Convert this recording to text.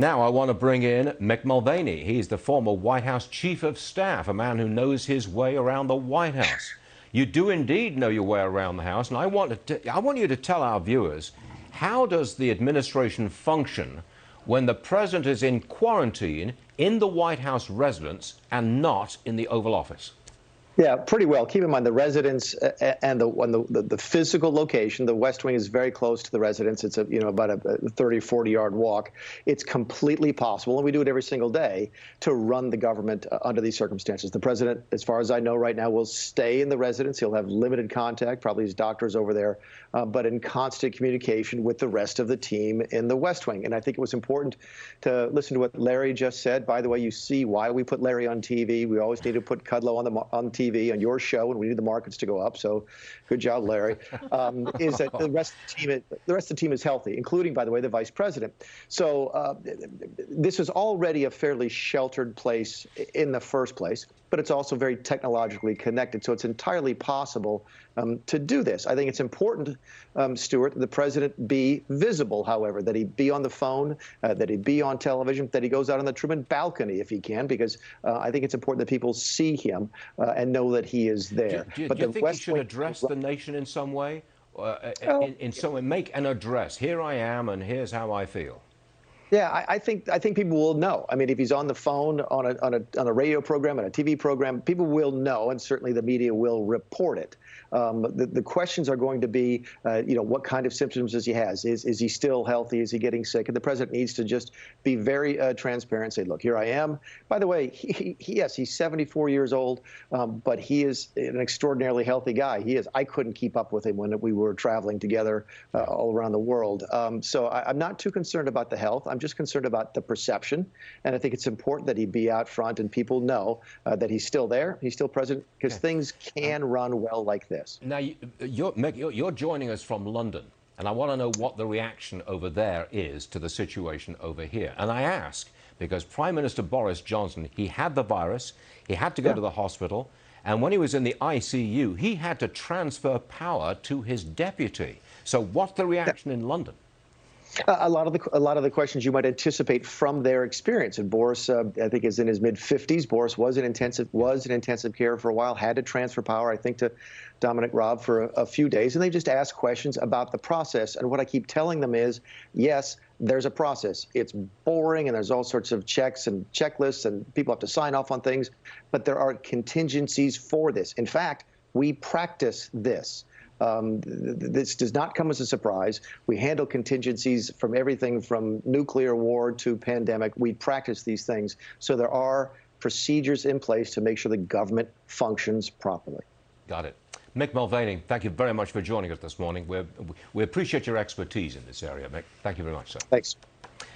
Now I want to bring in Mick Mulvaney. He's the former White House Chief of Staff, a man who knows his way around the White House. You do indeed know your way around the House, and I want you to tell our viewers, how does the administration function when the president is in quarantine in the White House residence and not in the Oval Office? Yeah, pretty well. Keep in mind the residence and the physical location. The West Wing is very close to the residence. It's about a 30 or 40-yard walk. It's completely possible, and we do it every single day, to run the government under these circumstances. The president, as far as I know right now, will stay in the residence. He'll have limited contact, probably his doctors over there, but in constant communication with the rest of the team in the West Wing. And I think it was important to listen to what Larry just said. By the way, you see why we put Larry on TV. We always need to put Kudlow on TV. On your show, and we need the markets to go up. So, good job, Larry. Is that the rest of the team is healthy, including, by the way, the vice president. So this is already a fairly sheltered place in the first place, but it's also very technologically connected. So it's entirely possible to do this. I think it's important, Stuart, the president be visible, however, that he be on the phone, that he be on television, that he goes out on the Truman balcony if he can, because I think it's important that people see him and know that he is there. Do you think he should address the nation in some way? In some way, make an address. Here I am, and here's how I feel. Yeah, I think people will know. I mean, if he's on the phone, on a radio program, on a TV program, people will know, and certainly the media will report it. The questions are going to be, what kind of symptoms does he have? Is he still healthy? Is he getting sick? And the president needs to just be very transparent. Say, look, here I am. By the way, yes, he's 74 years old, but he is an extraordinarily healthy guy. He is. I couldn't keep up with him when we were traveling together all around the world. So I'm not too concerned about the health. I'm just concerned about the perception, and I think it's important that he be out front and people know that he's still there, he's still president, because things can run well like this. Now, you're joining us from London, and I want to know what the reaction over there is to the situation over here. And I ask because Prime Minister Boris Johnson, he had the virus, he had to go to the hospital, and when he was in the ICU, he had to transfer power to his deputy. So what's the reaction in London? A lot of the questions you might anticipate from their experience. And Boris, I think, is in his mid-50s. Boris was in intensive care for a while, had to transfer power, I think, to Dominic Raab for a few days. And they just ask questions about the process. And what I keep telling them is, yes, there's a process. It's boring, and there's all sorts of checks and checklists, and people have to sign off on things. But there are contingencies for this. In fact, we practice this. This does not come as a surprise. We handle contingencies from everything from nuclear war to pandemic. We practice these things. So there are procedures in place to make sure the government functions properly. Got it. Mick Mulvaney, thank you very much for joining us this morning. We appreciate your expertise in this area, Mick. Thank you very much, sir. Thanks.